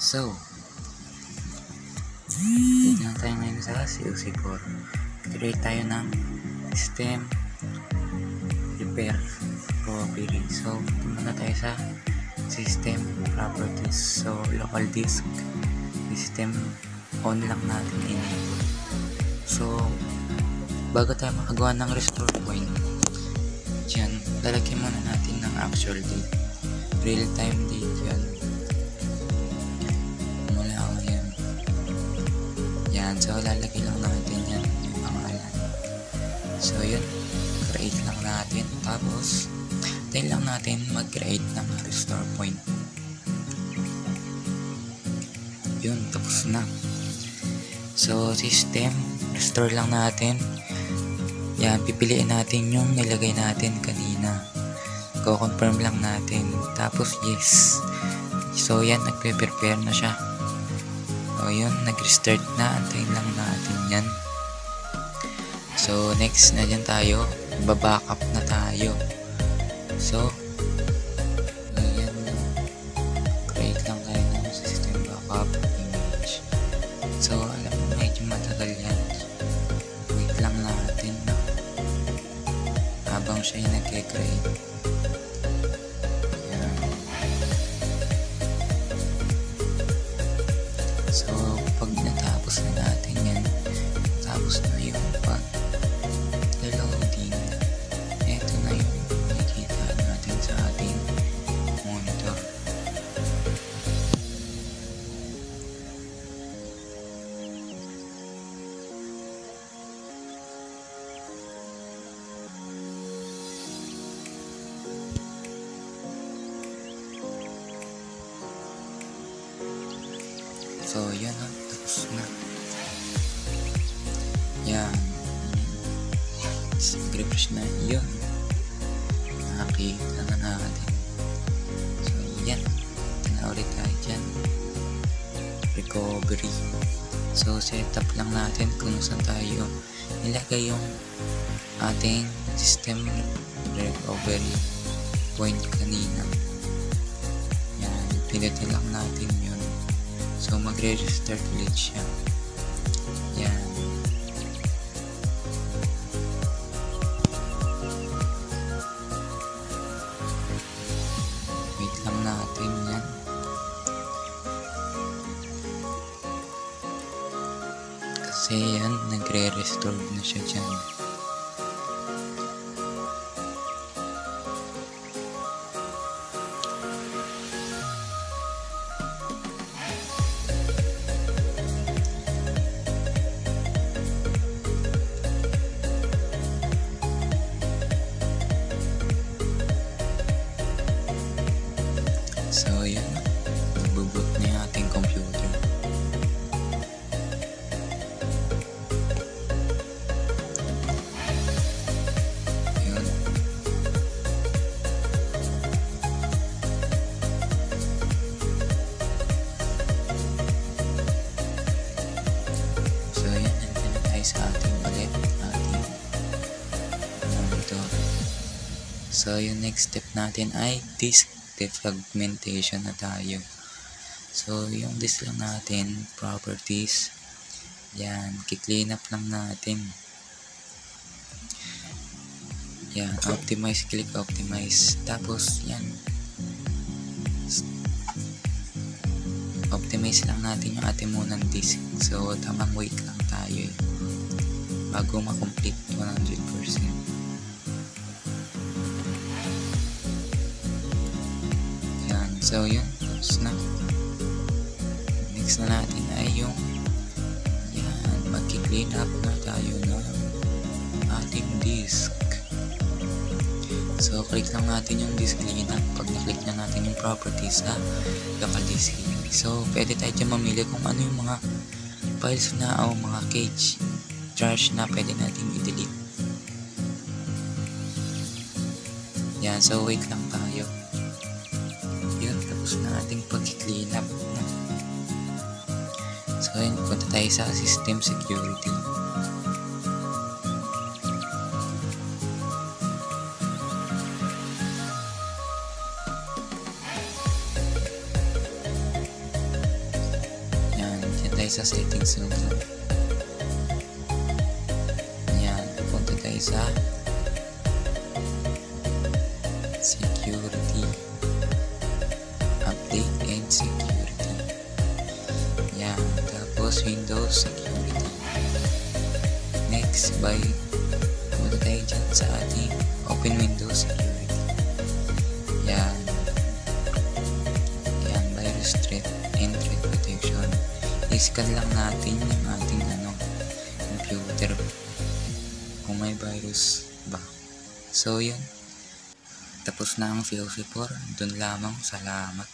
So, tignan tayo ngayon sa COC4. Create tayo ng system repair recovery. So, muna tayo sa system properties. So, local disk system on lang natin enable. So, bago tayo makagawa ng restore point, dyan, lalagyan muna natin ng actual date, real time date yan. Mula ngayon yan, so lalagay lang natin yan yung pangalan. So yun, create lang natin, tapos tayo lang natin mag-create ng restore point. Yun, tapos na. So system restore lang natin yan, pipiliin natin yung nilagay natin kanina, ko-confirm lang natin, tapos yes. So yan, nagpe-prepare na siya. So yun, nag-restart na, antayin lang natin yan. So next na dyan tayo, babackup na tayo. So ayan, create lang tayo ng system backup image. So alam mo, medyo matagal yan, wait lang natin habang siya yung nag-create. So, pag natapos na natin yan, tapos na yung pag-loading, eto na yung makikita natin sa ating monitor. So, yan na, tapos na. Yan. Refresh na yun. Nakakita na natin. So, yan. Tana ulit tayo dyan. Recovery. So, setup lang natin kung saan tayo nilagay yung ating system recovery point kanina. Yan. Pindutin lang natin yun. So, magre-restart ulit siya. Yan. Wait lang natin yan. Kasi yan, nagre-restore na siya dyan. So, yan. Nagbo-boot na yung ating computer. Yun. So, yan. Nandun na tayo sa ating ulit. Ating monitor. So, yung next step natin ay disk defragmentation na tayo. So, yung disk lang natin, properties, yan, ki-clean up lang natin. Yan, optimize, click optimize. Tapos, yan, optimize lang natin yung ating munang disk. So, tamang wait lang tayo bago ma-complete 100%. So yun, tapos na. Next na natin ay yung yan, mag-clean up na tayo ng ating disk. So click lang natin yung disk clean up. Pag na-click na natin yung properties na local disk. So pwede tayo dyan mamili kung ano yung mga files na o mga cache trash na pwede natin i-delete. Yan, so wait lang tayo. Tapos na ating pag-clean up na. So yun, punta tayo sa system security. tayo sa settings ulit. Yan, punta tayo sa security, update and security. Yan, tapos Windows security. Next, punta tayo dyan sa ating open Windows security. Yan, virus threat and threat protection. I-scan lang natin yung ating computer kung may virus ba. So yun, tapos na ang VOC4. Doon lamang, salamat.